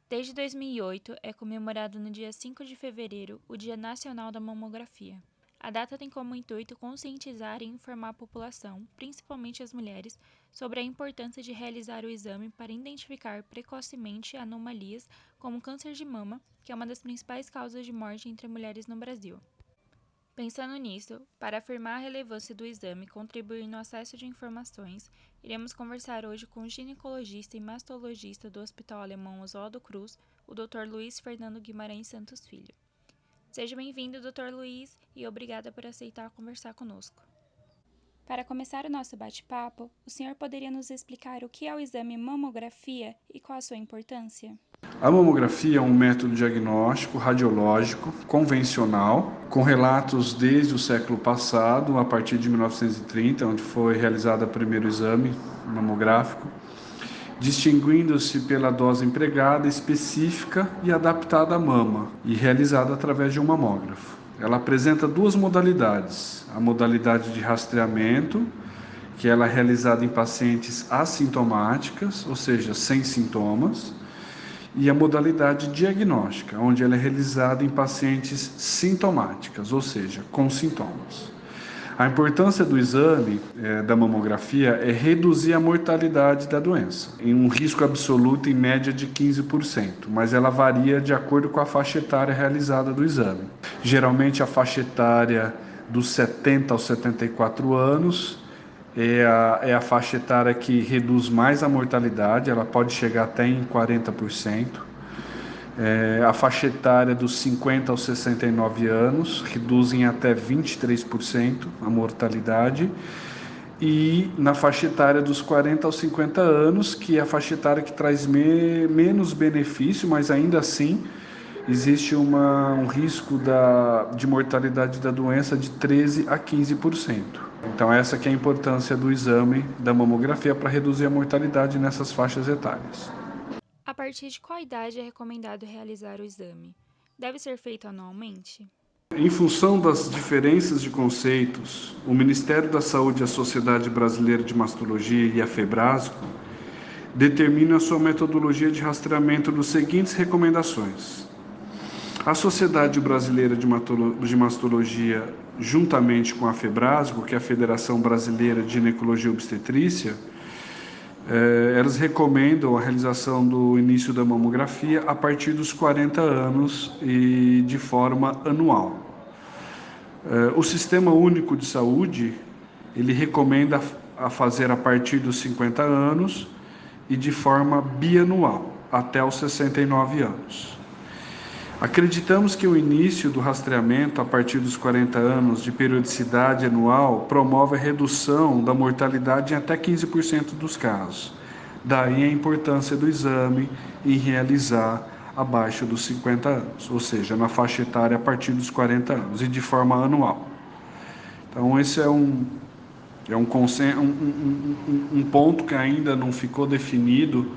Desde 2008, é comemorado no dia 5 de fevereiro o Dia Nacional da Mamografia. A data tem como intuito conscientizar e informar a população, principalmente as mulheres, sobre a importância de realizar o exame para identificar precocemente anomalias como câncer de mama, que é uma das principais causas de morte entre mulheres no Brasil. Pensando nisso, para afirmar a relevância do exame e contribuir no acesso de informações, iremos conversar hoje com o ginecologista e mastologista do Hospital Alemão Oswaldo Cruz, o Dr. Luiz Fernando Guimarães Santos Filho. Seja bem-vindo, Dr. Luiz, e obrigada por aceitar conversar conosco. Para começar o nosso bate-papo, o senhor poderia nos explicar o que é o exame mamografia e qual a sua importância? A mamografia é um método diagnóstico radiológico convencional, com relatos desde o século passado, a partir de 1930, onde foi realizado o primeiro exame mamográfico, distinguindo-se pela dose empregada específica e adaptada à mama, e realizada através de um mamógrafo. Ela apresenta duas modalidades: a modalidade de rastreamento, que ela é realizada em pacientes assintomáticas, ou seja, sem sintomas, e a modalidade diagnóstica, onde ela é realizada em pacientes sintomáticas, ou seja, com sintomas. A importância do exame da mamografia é reduzir a mortalidade da doença, em um risco absoluto em média de 15%, mas ela varia de acordo com a faixa etária realizada do exame. Geralmente a faixa etária dos 70 aos 74 anos é a faixa etária que reduz mais a mortalidade, ela pode chegar até em 40%. A faixa etária dos 50 aos 69 anos reduzem até 23% a mortalidade. E na faixa etária dos 40 aos 50 anos, que é a faixa etária que traz menos benefício, mas ainda assim existe um risco de mortalidade da doença de 13 a 15%. Então essa que é a importância do exame da mamografia para reduzir a mortalidade nessas faixas etárias. A partir de qual idade é recomendado realizar o exame? Deve ser feito anualmente? Em função das diferenças de conceitos, o Ministério da Saúde e a Sociedade Brasileira de Mastologia e a FEBRASCO determinam a sua metodologia de rastreamento das seguintes recomendações. A Sociedade Brasileira de Mastologia, juntamente com a FEBRASCO, que é a Federação Brasileira de Ginecologia e Obstetrícia, elas recomendam a realização do início da mamografia a partir dos 40 anos e de forma anual. O Sistema Único de Saúde, ele recomenda a fazer a partir dos 50 anos e de forma bianual, até os 69 anos. Acreditamos que o início do rastreamento a partir dos 40 anos de periodicidade anual promove a redução da mortalidade em até 15% dos casos. Daí a importância do exame em realizar abaixo dos 50 anos, ou seja, na faixa etária a partir dos 40 anos e de forma anual. Então esse é um ponto que ainda não ficou definido,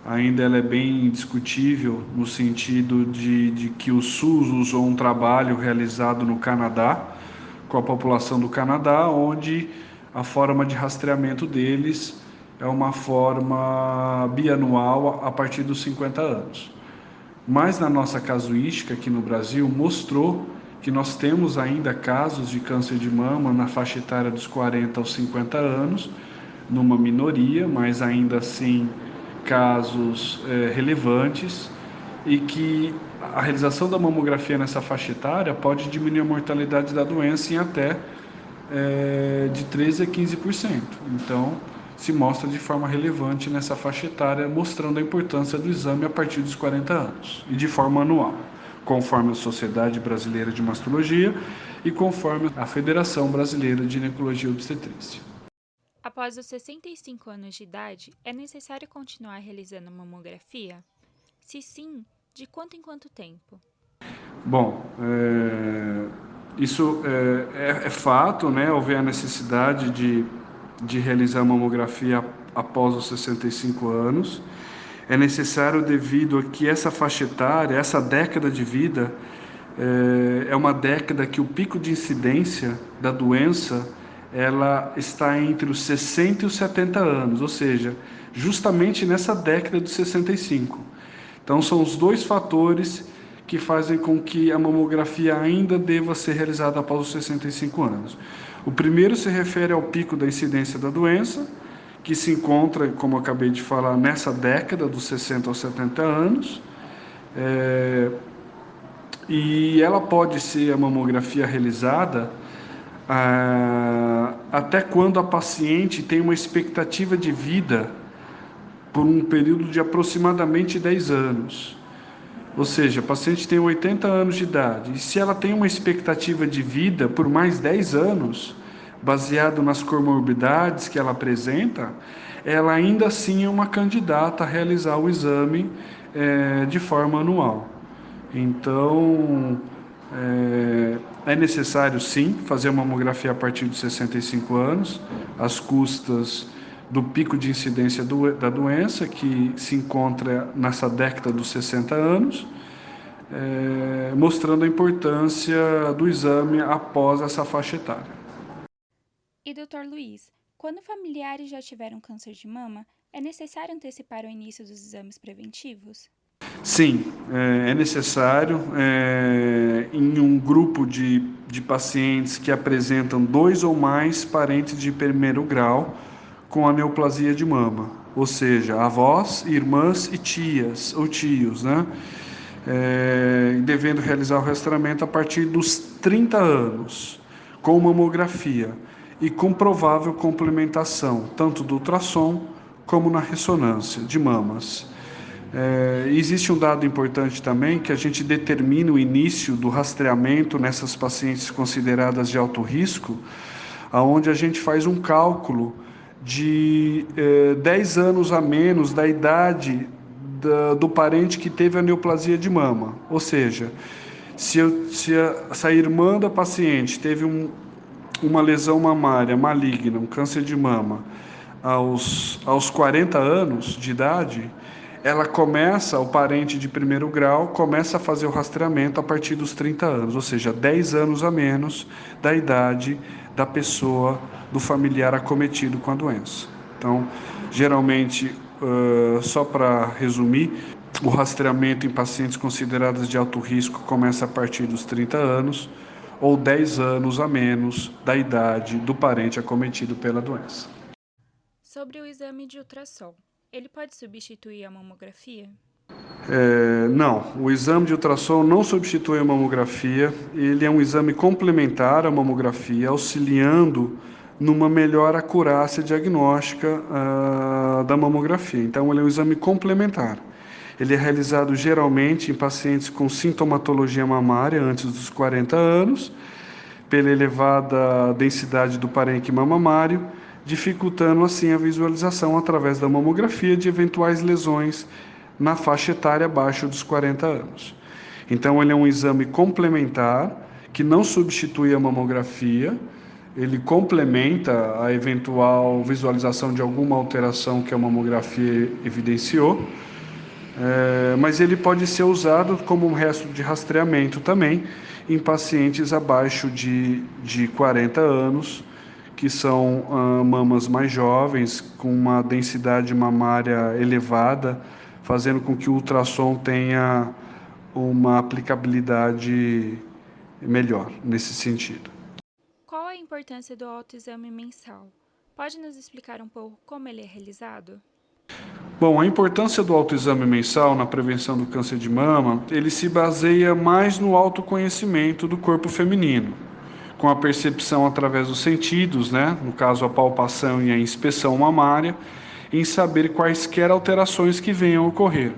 ainda ela é bem discutível no sentido de que o SUS usou um trabalho realizado no Canadá, com a população do Canadá, onde a forma de rastreamento deles é uma forma bianual a partir dos 50 anos. Mas na nossa casuística aqui no Brasil mostrou que nós temos ainda casos de câncer de mama na faixa etária dos 40 aos 50 anos, numa minoria, mas ainda assim casos relevantes, e que a realização da mamografia nessa faixa etária pode diminuir a mortalidade da doença em até de 13 a 15%. Então, se mostra de forma relevante nessa faixa etária, mostrando a importância do exame a partir dos 40 anos e de forma anual, conforme a Sociedade Brasileira de Mastologia e conforme a Federação Brasileira de Ginecologia e Obstetrícia. Após os 65 anos de idade, é necessário continuar realizando a mamografia? Se sim, de quanto em quanto tempo? Bom, isso é fato, né? Houver a necessidade de realizar a mamografia após os 65 anos. É necessário devido a que essa faixa etária, essa década de vida, é uma década que o pico de incidência da doença ela está entre os 60 e os 70 anos, ou seja, justamente nessa década dos 65. Então, são os dois fatores que fazem com que a mamografia ainda deva ser realizada após os 65 anos. O primeiro se refere ao pico da incidência da doença, que se encontra, como eu acabei de falar, nessa década dos 60 aos 70 anos, e ela pode ser a mamografia realizada até quando a paciente tem uma expectativa de vida por um período de aproximadamente 10 anos. Ou seja, a paciente tem 80 anos de idade, e se ela tem uma expectativa de vida por mais 10 anos, baseado nas comorbidades que ela apresenta, ela ainda assim é uma candidata a realizar o exame de forma anual. Então, é necessário sim fazer uma mamografia a partir de 65 anos, às custas do pico de incidência da doença, que se encontra nessa década dos 60 anos, mostrando a importância do exame após essa faixa etária. E Dr. Luiz, quando familiares já tiveram câncer de mama, é necessário antecipar o início dos exames preventivos? Sim, é necessário em um grupo de pacientes que apresentam 2 ou mais parentes de primeiro grau com a neoplasia de mama, ou seja, avós, irmãs e tias ou tios, né? Devendo realizar o rastreamento a partir dos 30 anos, com mamografia e com provável complementação, tanto do ultrassom como na ressonância de mamas. Existe um dado importante também, que a gente determina o início do rastreamento nessas pacientes consideradas de alto risco, onde a gente faz um cálculo de 10 anos a menos da idade do parente que teve a neoplasia de mama. Ou seja, se a irmã da paciente teve uma lesão mamária maligna, um câncer de mama, aos 40 anos de idade, ela começa, o parente de primeiro grau, começa a fazer o rastreamento a partir dos 30 anos, ou seja, 10 anos a menos da idade da pessoa, do familiar acometido com a doença. Então, geralmente, só para resumir, o rastreamento em pacientes considerados de alto risco começa a partir dos 30 anos ou 10 anos a menos da idade do parente acometido pela doença. Sobre o exame de ultrassom, ele pode substituir a mamografia? Não, o exame de ultrassom não substitui a mamografia, ele é um exame complementar à mamografia, auxiliando numa melhor acurácia diagnóstica da mamografia. Então, ele é um exame complementar. Ele é realizado geralmente em pacientes com sintomatologia mamária antes dos 40 anos, pela elevada densidade do parênquima mamário, dificultando assim a visualização através da mamografia de eventuais lesões na faixa etária abaixo dos 40 anos. Então, ele é um exame complementar que não substitui a mamografia, ele complementa a eventual visualização de alguma alteração que a mamografia evidenciou, mas ele pode ser usado como um resto de rastreamento também em pacientes abaixo de 40 anos, que são mamas mais jovens, com uma densidade mamária elevada, fazendo com que o ultrassom tenha uma aplicabilidade melhor nesse sentido. Qual a importância do autoexame mensal? Pode nos explicar um pouco como ele é realizado? Bom, a importância do autoexame mensal na prevenção do câncer de mama, ele se baseia mais no autoconhecimento do corpo feminino, com a percepção através dos sentidos, né? No caso a palpação e a inspeção mamária, em saber quaisquer alterações que venham a ocorrer.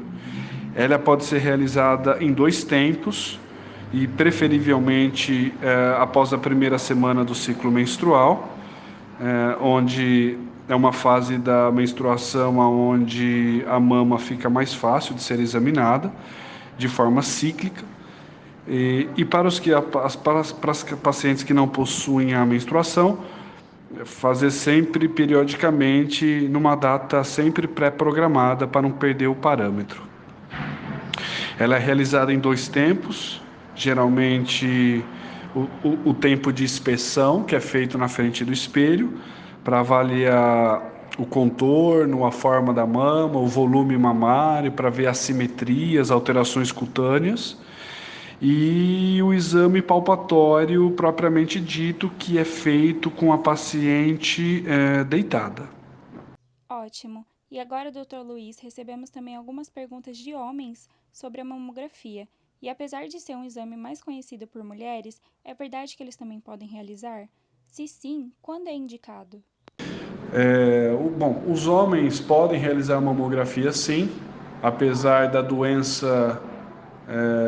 Ela pode ser realizada em 2 tempos e preferivelmente após a primeira semana do ciclo menstrual, onde é uma fase da menstruação onde a mama fica mais fácil de ser examinada de forma cíclica. E para as pacientes que não possuem a menstruação, fazer sempre periodicamente, numa data sempre pré-programada para não perder o parâmetro. Ela é realizada em 2 tempos, geralmente o tempo de inspeção, que é feito na frente do espelho, para avaliar o contorno, a forma da mama, o volume mamário, para ver assimetrias, alterações cutâneas, e o exame palpatório propriamente dito, que é feito com a paciente deitada. Ótimo! E agora, doutor Luiz, recebemos também algumas perguntas de homens sobre a mamografia. E apesar de ser um exame mais conhecido por mulheres, é verdade que eles também podem realizar? Se sim, quando é indicado? Bom, os homens podem realizar mamografia sim, apesar da doença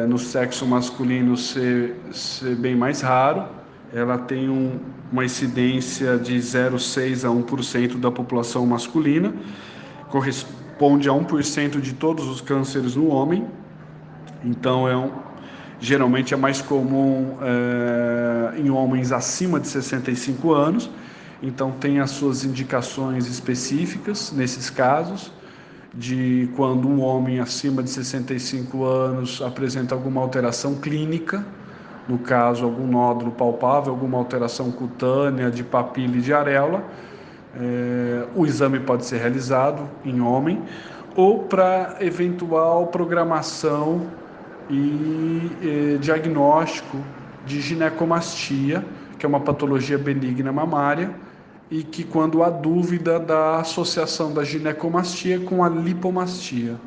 no sexo masculino ser bem mais raro. Ela tem uma incidência de 0,6 a 1% da população masculina, corresponde a 1% de todos os cânceres no homem. Então, geralmente é mais comum em homens acima de 65 anos. Então, tem as suas indicações específicas nesses casos, de quando um homem acima de 65 anos apresenta alguma alteração clínica, no caso, algum nódulo palpável, alguma alteração cutânea de papila e de areola, o exame pode ser realizado em homem, ou para eventual programação e diagnóstico de ginecomastia, que é uma patologia benigna mamária, e que quando há dúvida da associação da ginecomastia com a lipomastia.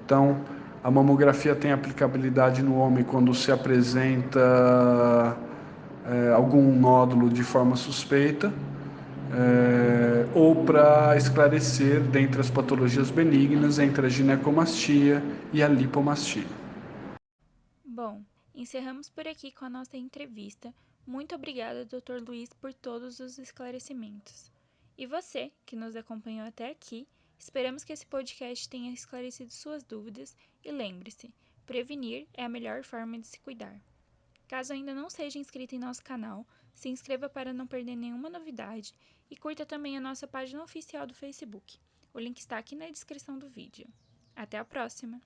Então, a mamografia tem aplicabilidade no homem quando se apresenta algum nódulo de forma suspeita, ou para esclarecer, dentre as patologias benignas, entre a ginecomastia e a lipomastia. Bom, encerramos por aqui com a nossa entrevista. Muito obrigada, Dr. Luiz, por todos os esclarecimentos. E você, que nos acompanhou até aqui, esperamos que esse podcast tenha esclarecido suas dúvidas e lembre-se, prevenir é a melhor forma de se cuidar. Caso ainda não seja inscrito em nosso canal, se inscreva para não perder nenhuma novidade e curta também a nossa página oficial do Facebook. O link está aqui na descrição do vídeo. Até a próxima!